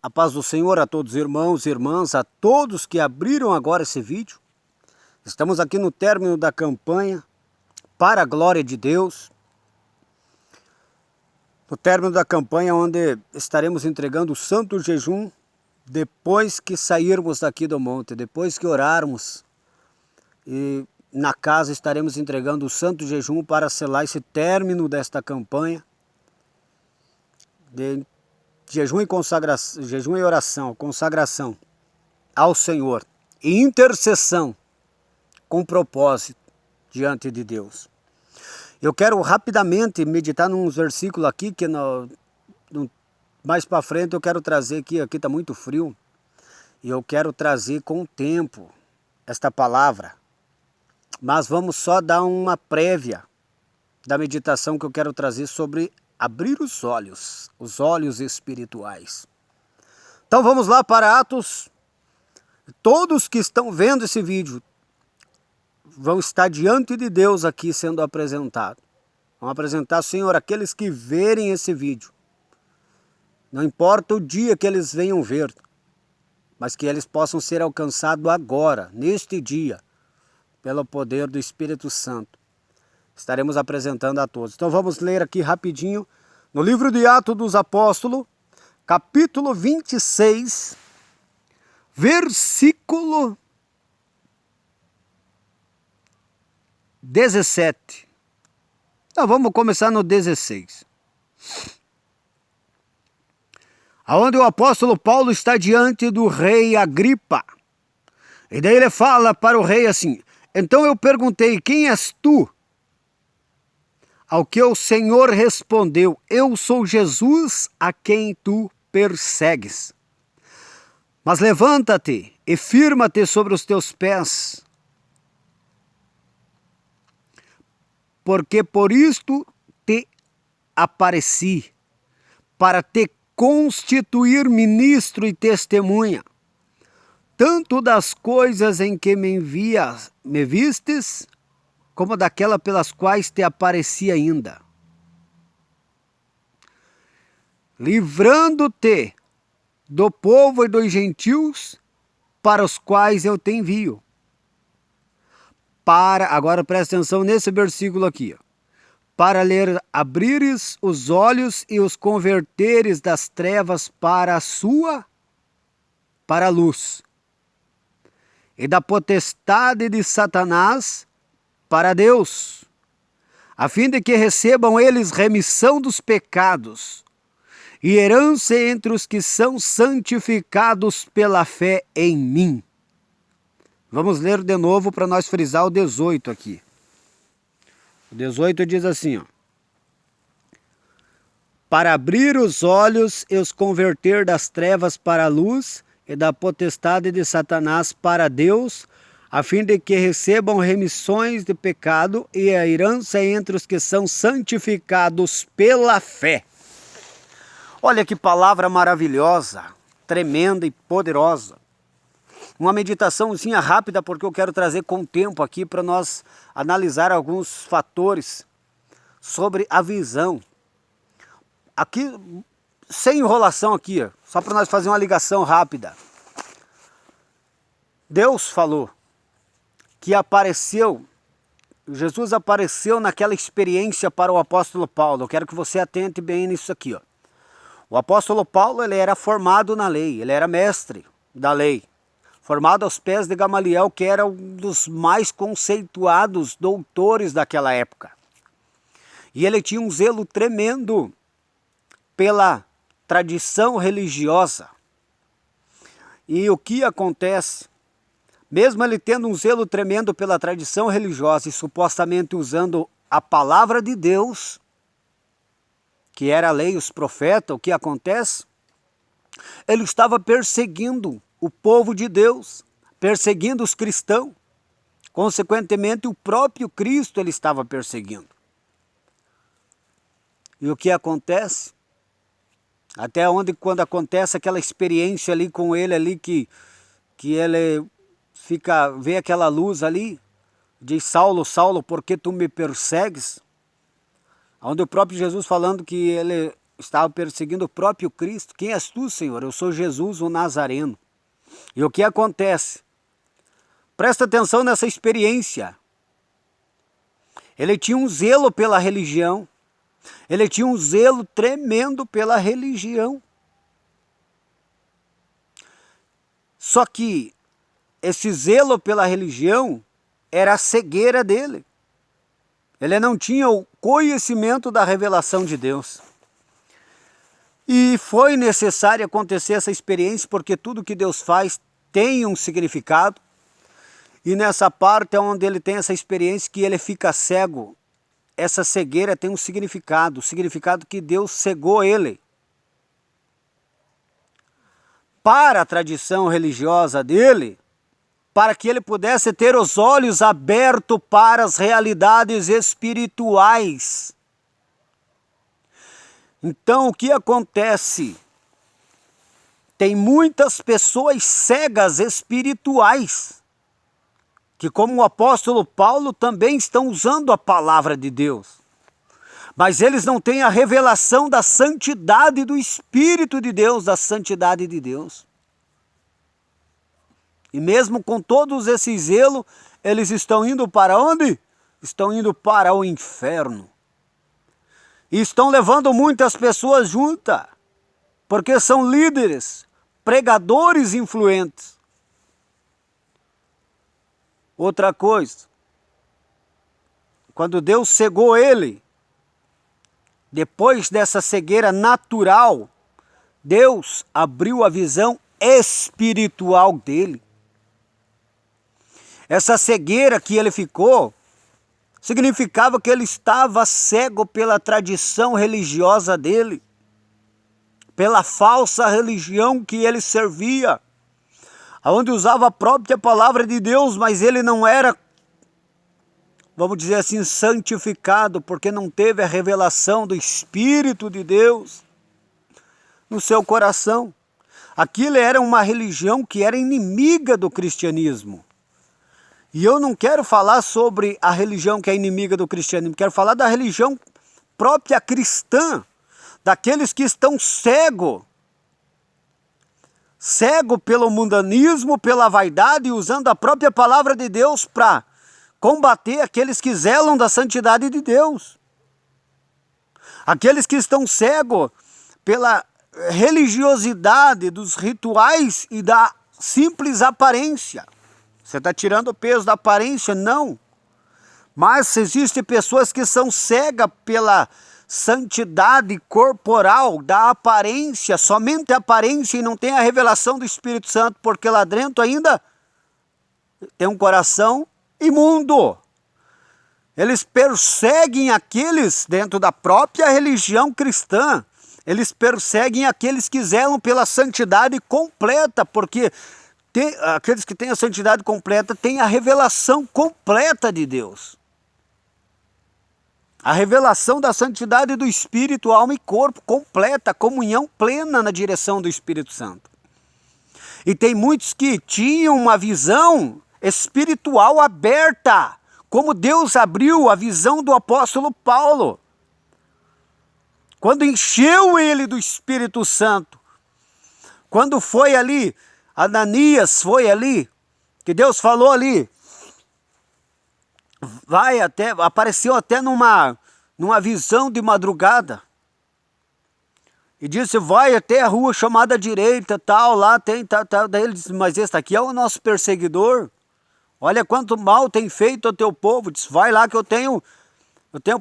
A paz do Senhor a todos os irmãos e irmãs, a todos que abriram agora esse vídeo. Estamos aqui no término da campanha para a glória de Deus. No término da campanha onde estaremos entregando o santo jejum depois que sairmos daqui do monte, depois que orarmos. E na casa estaremos entregando o santo jejum para selar esse término desta campanha de jejum e consagração, jejum e oração, consagração ao Senhor e intercessão com propósito diante de Deus. Eu quero rapidamente meditar num versículo aqui que mais para frente eu quero trazer aqui está muito frio, e eu quero trazer com o tempo esta palavra, mas vamos só dar uma prévia da meditação que eu quero trazer sobre abrir os olhos espirituais. Então vamos lá para Atos. Todos que estão vendo esse vídeo vão estar diante de Deus aqui sendo apresentados. Vão apresentar, Senhor, aqueles que verem esse vídeo. Não importa o dia que eles venham ver, mas que eles possam ser alcançados agora, neste dia, pelo poder do Espírito Santo. Estaremos apresentando a todos. Então vamos ler aqui rapidinho, no livro de Atos dos Apóstolos, capítulo 26, versículo 17. Então vamos começar no 16. Aonde o apóstolo Paulo está diante do rei Agripa. E daí ele fala para o rei assim: então eu perguntei, quem és tu? Ao que o Senhor respondeu, eu sou Jesus a quem tu persegues. Mas levanta-te e firma-te sobre os teus pés, porque por isto te apareci, para te constituir ministro e testemunha, tanto das coisas em que me vistes, como daquela pelas quais te apareci ainda, livrando-te do povo e dos gentios para os quais eu te envio. Agora presta atenção nesse versículo aqui, para abrires os olhos e os converteres das trevas para a luz, e da potestade de Satanás para Deus, a fim de que recebam eles remissão dos pecados e herança entre os que são santificados pela fé em mim. Vamos ler de novo para nós frisar o 18 aqui. O 18 diz assim, ó: para abrir os olhos e os converter das trevas para a luz e da potestade de Satanás para Deus, a fim de que recebam remissões de pecado e a herança entre os que são santificados pela fé. Olha que palavra maravilhosa, tremenda e poderosa. Uma meditaçãozinha rápida, porque eu quero trazer com o tempo aqui para nós analisar alguns fatores sobre a visão. Aqui, sem enrolação aqui, só para nós fazer uma ligação rápida. Deus falou que Jesus apareceu naquela experiência para o apóstolo Paulo. Eu quero que você atente bem nisso aqui, ó. O apóstolo Paulo, ele era formado na lei, ele era mestre da lei, formado aos pés de Gamaliel, que era um dos mais conceituados doutores daquela época. E ele tinha um zelo tremendo pela tradição religiosa. E o que acontece? Mesmo ele tendo um zelo tremendo pela tradição religiosa e supostamente usando a palavra de Deus, que era a lei e os profetas, o que acontece? Ele estava perseguindo o povo de Deus, perseguindo os cristãos. Consequentemente, o próprio Cristo ele estava perseguindo. E o que acontece? Até onde, quando acontece aquela experiência ali com ele, ali que ele vê aquela luz ali, diz: Saulo, Saulo, por que tu me persegues? Onde o próprio Jesus falando que ele estava perseguindo o próprio Cristo. Quem és tu, Senhor? Eu sou Jesus, o Nazareno. E o que acontece? Presta atenção nessa experiência. Ele tinha um zelo pela religião. Ele tinha um zelo tremendo pela religião. Só que esse zelo pela religião era a cegueira dele. Ele não tinha o conhecimento da revelação de Deus. E foi necessário acontecer essa experiência porque tudo que Deus faz tem um significado. E nessa parte é onde ele tem essa experiência que ele fica cego. Essa cegueira tem um significado, o significado que Deus cegou ele. Para a tradição religiosa dele, para que ele pudesse ter os olhos abertos para as realidades espirituais. Então, o que acontece? Tem muitas pessoas cegas espirituais, que como o apóstolo Paulo também estão usando a palavra de Deus. Mas eles não têm a revelação da santidade do Espírito de Deus, da santidade de Deus. E mesmo com todos esses zelos, eles estão indo para onde? Estão indo para o inferno. E estão levando muitas pessoas juntas, porque são líderes, pregadores influentes. Outra coisa, quando Deus cegou ele, depois dessa cegueira natural, Deus abriu a visão espiritual dele. Essa cegueira que ele ficou, significava que ele estava cego pela tradição religiosa dele, pela falsa religião que ele servia, onde usava a própria palavra de Deus, mas ele não era, vamos dizer assim, santificado, porque não teve a revelação do Espírito de Deus no seu coração. Aquilo era uma religião que era inimiga do cristianismo. E eu não quero falar sobre a religião que é inimiga do cristianismo, quero falar da religião própria cristã, daqueles que estão cegos pelo mundanismo, pela vaidade, usando a própria palavra de Deus para combater aqueles que zelam da santidade de Deus. Aqueles que estão cegos pela religiosidade dos rituais e da simples aparência. Você está tirando o peso da aparência? Não. Mas existem pessoas que são cegas pela santidade corporal, da aparência, somente a aparência, e não tem a revelação do Espírito Santo, porque lá dentro ainda tem um coração imundo. Eles perseguem aqueles dentro da própria religião cristã. Eles perseguem aqueles que zelam pela santidade completa, porque aqueles que têm a santidade completa têm a revelação completa de Deus. A revelação da santidade do Espírito, alma e corpo completa, comunhão plena na direção do Espírito Santo. E tem muitos que tinham uma visão espiritual aberta, como Deus abriu a visão do apóstolo Paulo. Quando encheu ele do Espírito Santo, quando foi ali, Ananias foi ali, que Deus falou ali, apareceu até numa visão de madrugada, e disse, vai até a rua chamada direita, tal, lá tem, tal, daí ele disse, mas esse aqui é o nosso perseguidor, olha quanto mal tem feito ao teu povo, disse, vai lá que eu tenho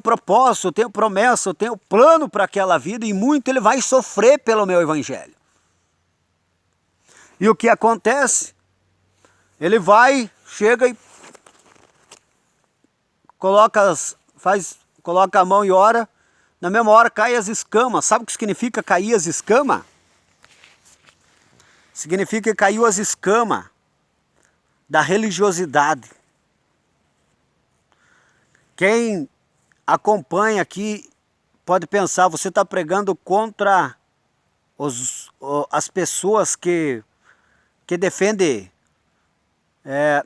propósito, eu tenho promessa, eu tenho plano para aquela vida, e muito ele vai sofrer pelo meu evangelho. E o que acontece? Ele vai, chega e coloca a mão e ora, na mesma hora cai as escamas. Sabe o que significa cair as escamas? Significa que caiu as escamas da religiosidade. Quem acompanha aqui pode pensar, você está pregando contra as pessoas que defendem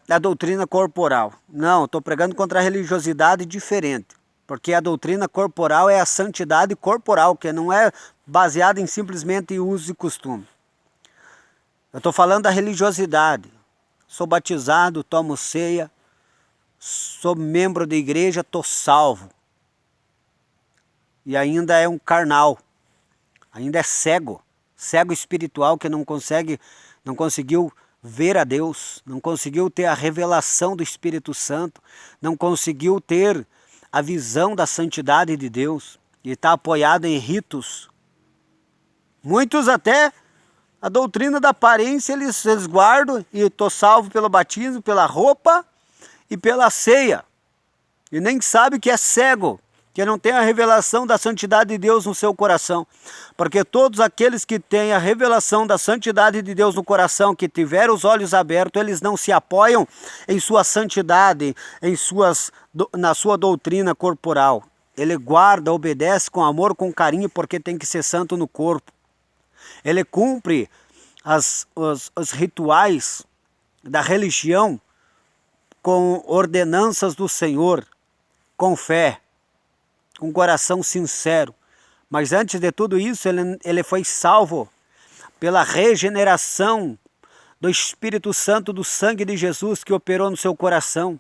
a doutrina corporal. Não, estou pregando contra a religiosidade diferente, porque a doutrina corporal é a santidade corporal, que não é baseada em simplesmente uso e costume. Eu estou falando da religiosidade. Sou batizado, tomo ceia, sou membro da igreja, estou salvo. E ainda é um carnal, ainda é cego espiritual que não conseguiu ver a Deus, não conseguiu ter a revelação do Espírito Santo, não conseguiu ter a visão da santidade de Deus e está apoiado em ritos. Muitos até a doutrina da aparência eles guardam e estou salvo pelo batismo, pela roupa e pela ceia. E nem sabe que é cego, que não tem a revelação da santidade de Deus no seu coração. Porque todos aqueles que têm a revelação da santidade de Deus no coração, que tiveram os olhos abertos, eles não se apoiam em sua santidade, na sua doutrina corporal. Ele guarda, obedece com amor, com carinho, porque tem que ser santo no corpo. Ele cumpre os rituais da religião com ordenanças do Senhor, com fé, com coração sincero. Mas antes de tudo isso, ele foi salvo pela regeneração do Espírito Santo, do sangue de Jesus que operou no seu coração.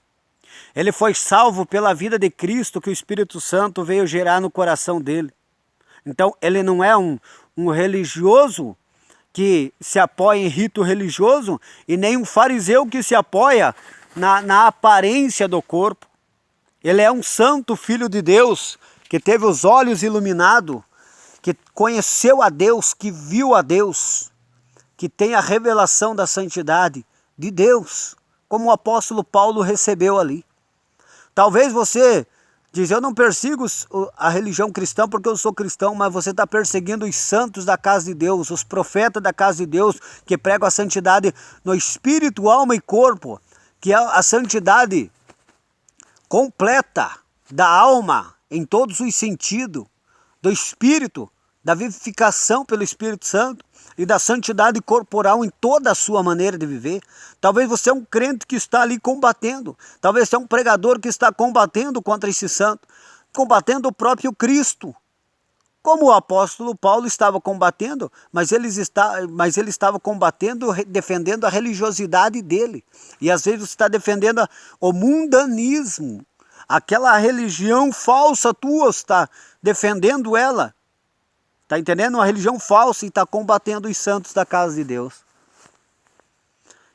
Ele foi salvo pela vida de Cristo que o Espírito Santo veio gerar no coração dele. Então, ele não é um religioso que se apoia em rito religioso e nem um fariseu que se apoia na aparência do corpo. Ele é um santo filho de Deus que teve os olhos iluminados, que conheceu a Deus, que viu a Deus, que tem a revelação da santidade de Deus, como o apóstolo Paulo recebeu ali. Talvez você diz, eu não persigo a religião cristã porque eu sou cristão, mas você está perseguindo os santos da casa de Deus, os profetas da casa de Deus, que pregam a santidade no espírito, alma e corpo, que é a santidade completa da alma, em todos os sentidos, do espírito, da vivificação pelo Espírito Santo e da santidade corporal em toda a sua maneira de viver. Talvez você é um crente que está ali combatendo, talvez você é um pregador que está combatendo contra esse santo, combatendo o próprio Cristo, como o apóstolo Paulo estava combatendo, mas ele estava combatendo, defendendo a religiosidade dele. E às vezes você está defendendo o mundanismo, aquela religião falsa tua, está defendendo ela. Está entendendo? Uma religião falsa e está combatendo os santos da casa de Deus.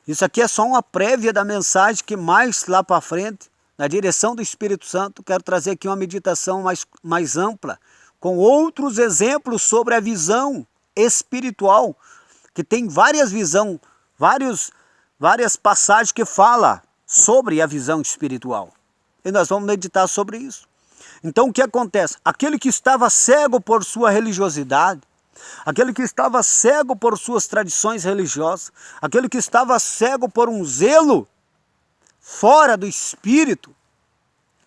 Isso aqui é só uma prévia da mensagem que mais lá para frente, na direção do Espírito Santo, quero trazer aqui uma meditação mais ampla, com outros exemplos sobre a visão espiritual, que tem várias passagens que falam sobre a visão espiritual. E nós vamos meditar sobre isso. Então o que acontece? Aquele que estava cego por sua religiosidade, aquele que estava cego por suas tradições religiosas, aquele que estava cego por um zelo fora do Espírito,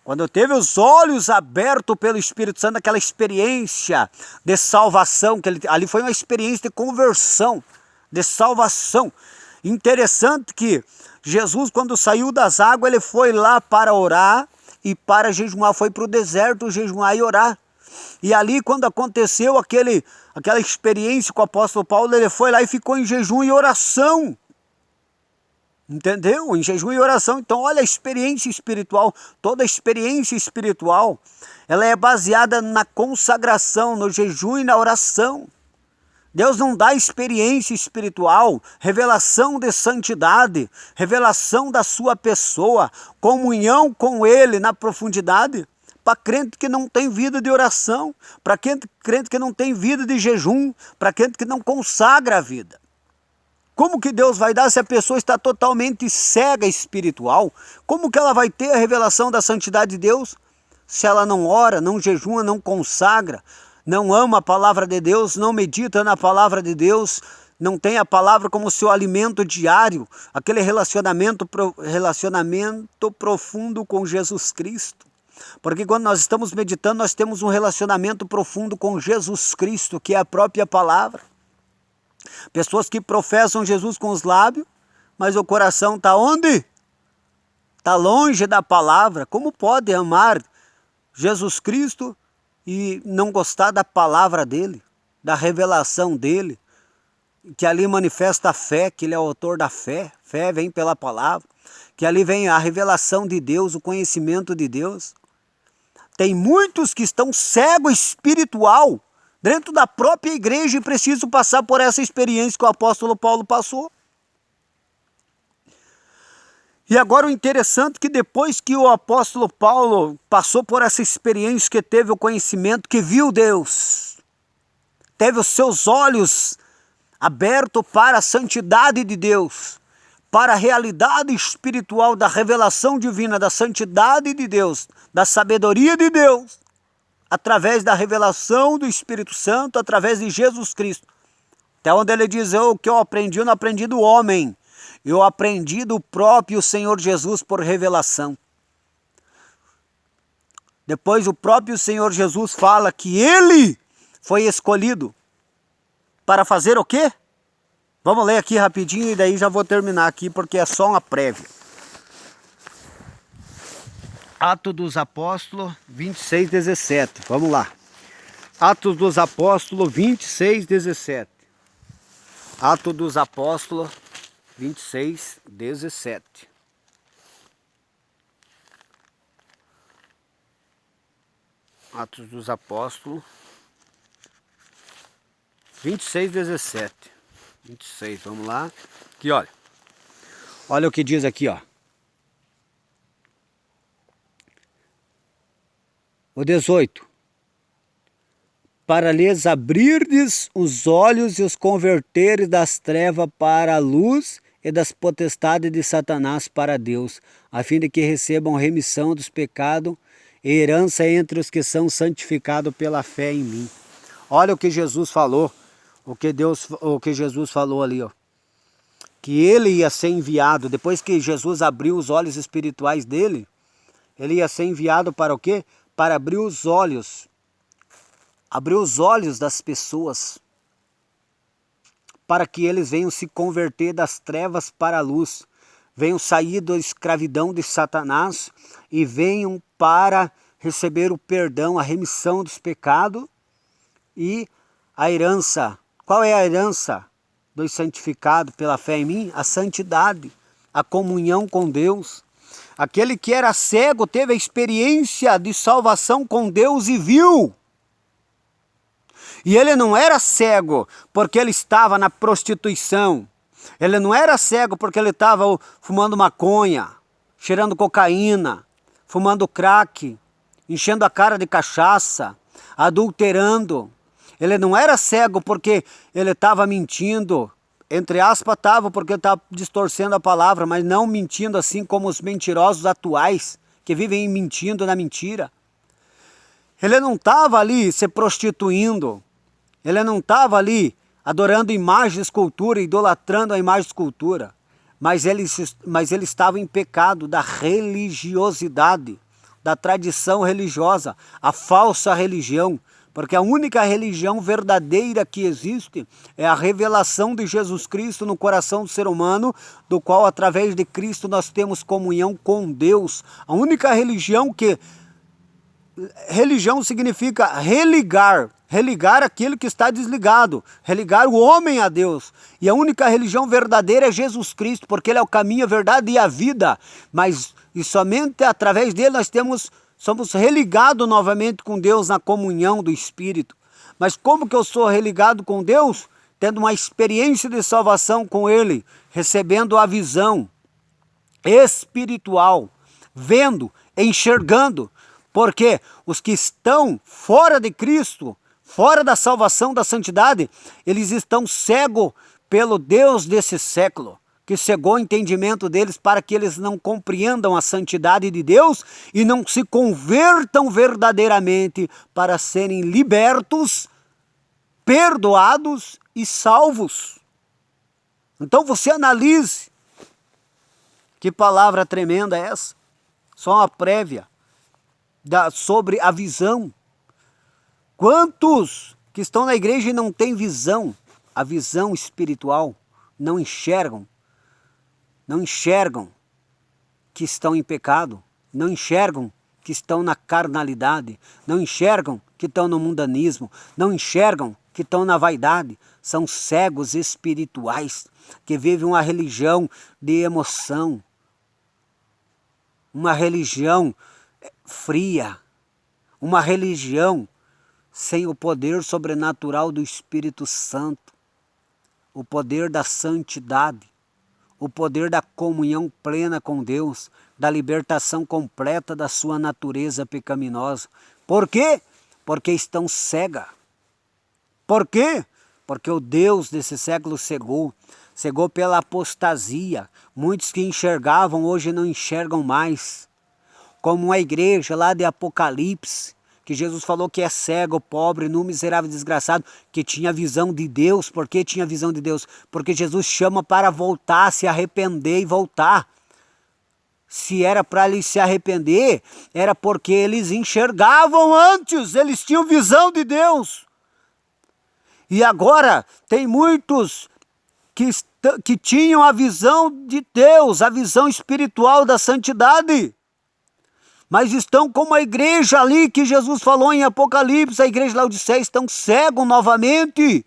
quando teve os olhos abertos pelo Espírito Santo, aquela experiência de salvação, ali foi uma experiência de conversão, de salvação. Interessante que Jesus, quando saiu das águas, ele foi lá para orar e para jejuar, foi para o deserto jejuar e orar. E ali, quando aconteceu aquela experiência com o apóstolo Paulo, ele foi lá e ficou em jejum e oração. Entendeu? Em jejum e oração. Então, olha a experiência espiritual. Toda experiência espiritual, ela é baseada na consagração, no jejum e na oração. Deus não dá experiência espiritual, revelação de santidade, revelação da sua pessoa, comunhão com Ele na profundidade, para crente que não tem vida de oração, para crente que não tem vida de jejum, para crente que não consagra a vida. Como que Deus vai dar se a pessoa está totalmente cega espiritual? Como que ela vai ter a revelação da santidade de Deus se ela não ora, não jejua, não consagra, não ama a palavra de Deus, não medita na palavra de Deus, não tem a palavra como seu alimento diário, aquele relacionamento profundo com Jesus Cristo? Porque quando nós estamos meditando, nós temos um relacionamento profundo com Jesus Cristo, que é a própria palavra. Pessoas que professam Jesus com os lábios, mas o coração está onde? Está longe da palavra. Como pode amar Jesus Cristo e não gostar da palavra dele? da revelação dele, que ali manifesta a fé, que ele é o autor da fé. Fé vem pela palavra, que ali vem a revelação de Deus, o conhecimento de Deus. Tem muitos que estão cegos espiritual dentro da própria igreja e precisam passar por essa experiência que o apóstolo Paulo passou. E agora o interessante é que depois que o apóstolo Paulo passou por essa experiência, que teve o conhecimento, que viu Deus, teve os seus olhos abertos para a santidade de Deus, para a realidade espiritual da revelação divina, da santidade de Deus, da sabedoria de Deus, através da revelação do Espírito Santo, através de Jesus Cristo. Até onde ele diz, o que eu aprendi, eu não aprendi do homem, eu aprendi do próprio Senhor Jesus por revelação. Depois o próprio Senhor Jesus fala que ele foi escolhido para fazer o quê? Vamos ler aqui rapidinho e daí já vou terminar aqui porque é só uma prévia. Atos dos Apóstolos 26, 17. Vamos lá. Atos dos Apóstolos 26, 17. Atos dos Apóstolos 26, 17. Atos dos Apóstolos 26, 17. 26, vamos lá. Aqui, olha. Olha o que diz aqui, ó. O 18. Para lhes abrirdes os olhos e os converteres das trevas para a luz e das potestades de Satanás para Deus, a fim de que recebam remissão dos pecados e herança entre os que são santificados pela fé em mim. Olha o que Jesus falou, o que Jesus falou ali, ó. Que ele ia ser enviado, depois que Jesus abriu os olhos espirituais dele, ele ia ser enviado para o quê? Para abrir os olhos das pessoas, para que eles venham se converter das trevas para a luz, venham sair da escravidão de Satanás e venham para receber o perdão, a remissão dos pecados e a herança. Qual é a herança dos santificados pela fé em mim? A santidade, a comunhão com Deus. Aquele que era cego teve a experiência de salvação com Deus e viu. E ele não era cego porque ele estava na prostituição. Ele não era cego porque ele estava fumando maconha, cheirando cocaína, fumando crack, enchendo a cara de cachaça, adulterando. Ele não era cego porque ele estava mentindo. Entre aspas, estava porque estava distorcendo a palavra, mas não mentindo assim como os mentirosos atuais, que vivem mentindo na mentira. Ele não estava ali se prostituindo. Ele não estava ali adorando imagem de escultura, idolatrando a imagem de escultura. Mas ele estava em pecado da religiosidade, da tradição religiosa, a falsa religião. Porque a única religião verdadeira que existe é a revelação de Jesus Cristo no coração do ser humano, do qual através de Cristo nós temos comunhão com Deus. A única religião que... Religião significa religar, religar aquilo que está desligado, religar o homem a Deus. E a única religião verdadeira é Jesus Cristo, porque Ele é o caminho, a verdade e a vida. Mas e somente através dele nós somos religados novamente com Deus na comunhão do Espírito. Mas como que eu sou religado com Deus? Tendo uma experiência de salvação com Ele, recebendo a visão espiritual, vendo, enxergando. Porque os que estão fora de Cristo, fora da salvação, da santidade, eles estão cegos pelo Deus desse século, que cegou o entendimento deles para que eles não compreendam a santidade de Deus e não se convertam verdadeiramente para serem libertos, perdoados e salvos. Então você analise. Que palavra tremenda é essa? Só uma prévia sobre a visão. Quantos que estão na igreja e não têm visão, a visão espiritual, não enxergam que estão em pecado, não enxergam que estão na carnalidade, não enxergam que estão no mundanismo, não enxergam que estão na vaidade, são cegos espirituais, que vivem uma religião de emoção, uma religião fria, uma religião sem o poder sobrenatural do Espírito Santo, o poder da santidade, o poder da comunhão plena com Deus, da libertação completa da sua natureza pecaminosa. Por quê? Porque estão cegas. Por quê? Porque o Deus desse século cegou pela apostasia. Muitos que enxergavam hoje não enxergam mais. Como a igreja lá de Apocalipse, que Jesus falou que é cego, pobre, nu, miserável, desgraçado, que tinha visão de Deus. Por que tinha visão de Deus? Porque Jesus chama para voltar, se arrepender e voltar. Se era para eles se arrepender, era porque eles enxergavam antes, eles tinham visão de Deus. E agora tem muitos que tinham a visão de Deus, a visão espiritual da santidade. Mas estão como a igreja ali que Jesus falou em Apocalipse, a igreja de Laodiceia, estão cegos novamente.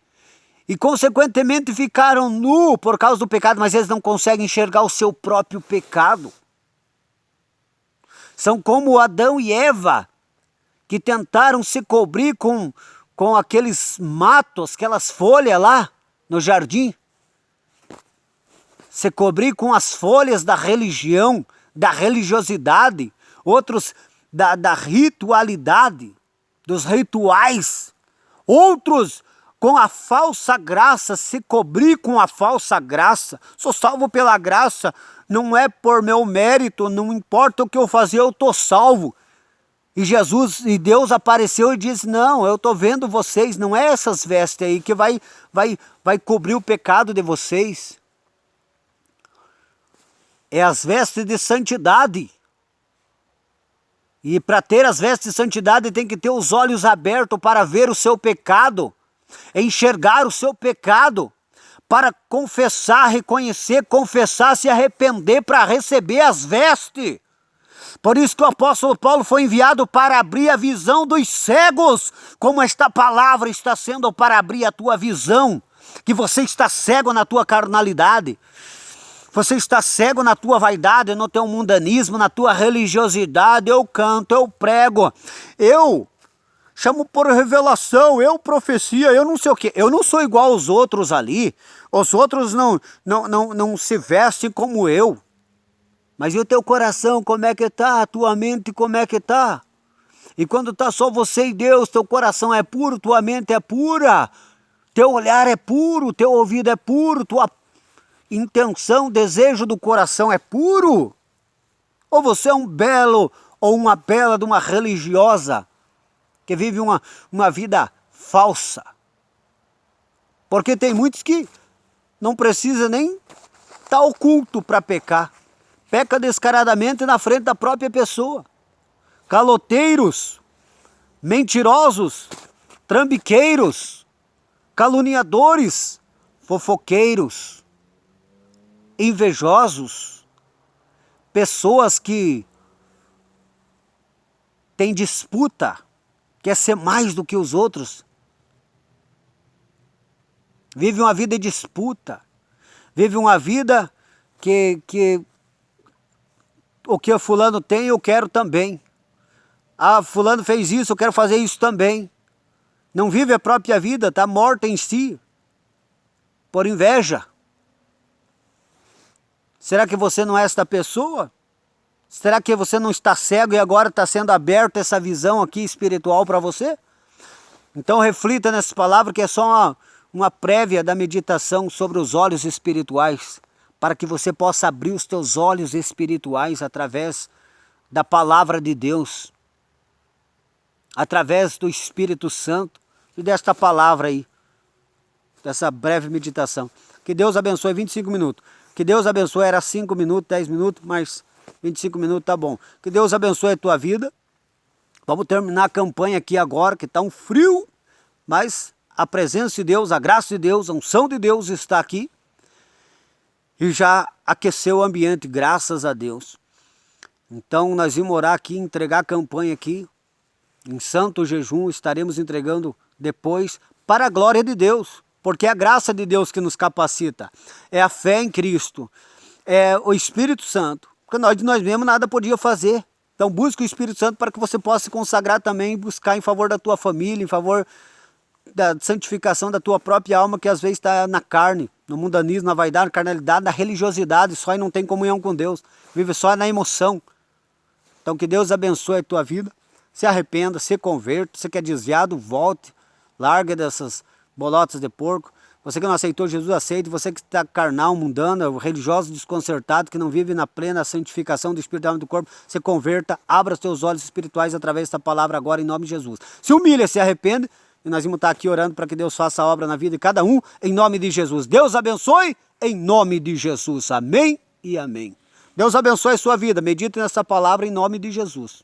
E consequentemente ficaram nus por causa do pecado, mas eles não conseguem enxergar o seu próprio pecado. São como Adão e Eva, que tentaram se cobrir com aqueles matos, aquelas folhas lá no jardim. Se cobrir com as folhas da religião, da religiosidade, outros da ritualidade, dos rituais, outros com a falsa graça, se cobrir com a falsa graça. Sou salvo pela graça, não é por meu mérito, não importa o que eu fazer, eu estou salvo. E Deus apareceu e disse, não, eu estou vendo vocês, não é essas vestes aí que vai cobrir o pecado de vocês. É as vestes de santidade. E para ter as vestes de santidade tem que ter os olhos abertos para ver o seu pecado, enxergar o seu pecado, para confessar, reconhecer, confessar, se arrepender para receber as vestes. Por isso que o apóstolo Paulo foi enviado para abrir a visão dos cegos, como esta palavra está sendo para abrir a tua visão, que você está cego na tua carnalidade, você está cego na tua vaidade, no teu mundanismo, na tua religiosidade. Eu canto, eu prego, eu chamo por revelação, eu profecia, eu não sei o quê. Eu não sou igual aos outros ali, os outros não se vestem como eu. Mas e o teu coração, como é que está? A tua mente, como é que está? E quando está só você e Deus, teu coração é puro, tua mente é pura, teu olhar é puro, teu ouvido é puro, tua intenção, desejo do coração é puro? Ou você é um belo ou uma bela de uma religiosa que vive uma vida falsa? Porque tem muitos que não precisa nem estar oculto para pecar. Peca descaradamente na frente da própria pessoa. Caloteiros, mentirosos, trambiqueiros, caluniadores, fofoqueiros, invejosos, pessoas que têm disputa, quer ser mais do que os outros. Vive uma vida de disputa, vive uma vida que o que o fulano tem eu quero também. Ah, fulano fez isso, eu quero fazer isso também. Não vive a própria vida, está morta em si, por inveja. Será que você não é esta pessoa? Será que você não está cego e agora está sendo aberta essa visão aqui espiritual para você? Então reflita nessas palavras, que é só uma prévia da meditação sobre os olhos espirituais, para que você possa abrir os teus olhos espirituais através da palavra de Deus, através do Espírito Santo e desta palavra aí, dessa breve meditação. Que Deus abençoe. 25 minutos. Que Deus abençoe, era 5 minutos, 10 minutos, mas 25 minutos tá bom. Que Deus abençoe a tua vida. Vamos terminar a campanha aqui agora, que está um frio, mas a presença de Deus, a graça de Deus, a unção de Deus está aqui. E já aqueceu o ambiente, graças a Deus. Então nós vamos orar aqui, entregar a campanha aqui. Em santo jejum, estaremos entregando depois para a glória de Deus, porque é a graça de Deus que nos capacita, é a fé em Cristo, é o Espírito Santo, porque nós mesmos nada podia fazer. Então busque o Espírito Santo para que você possa se consagrar também e buscar em favor da tua família, em favor da santificação da tua própria alma, que às vezes está na carne, no mundanismo, na vaidade, na carnalidade, na religiosidade, só e não tem comunhão com Deus, vive só na emoção. Então que Deus abençoe a tua vida, se arrependa, se converta, você que é desviado, volte, larga dessas bolotas de porco. Você que não aceitou Jesus, aceite. Você que está carnal, mundano, religioso, desconcertado, que não vive na plena santificação do Espírito, da alma e do corpo, se converta, abra os teus olhos espirituais através dessa palavra agora, em nome de Jesus. Se humilha, se arrepende, e nós vamos estar aqui orando para que Deus faça a obra na vida de cada um, em nome de Jesus. Deus abençoe, em nome de Jesus. Amém e amém. Deus abençoe a sua vida. Medite nessa palavra em nome de Jesus.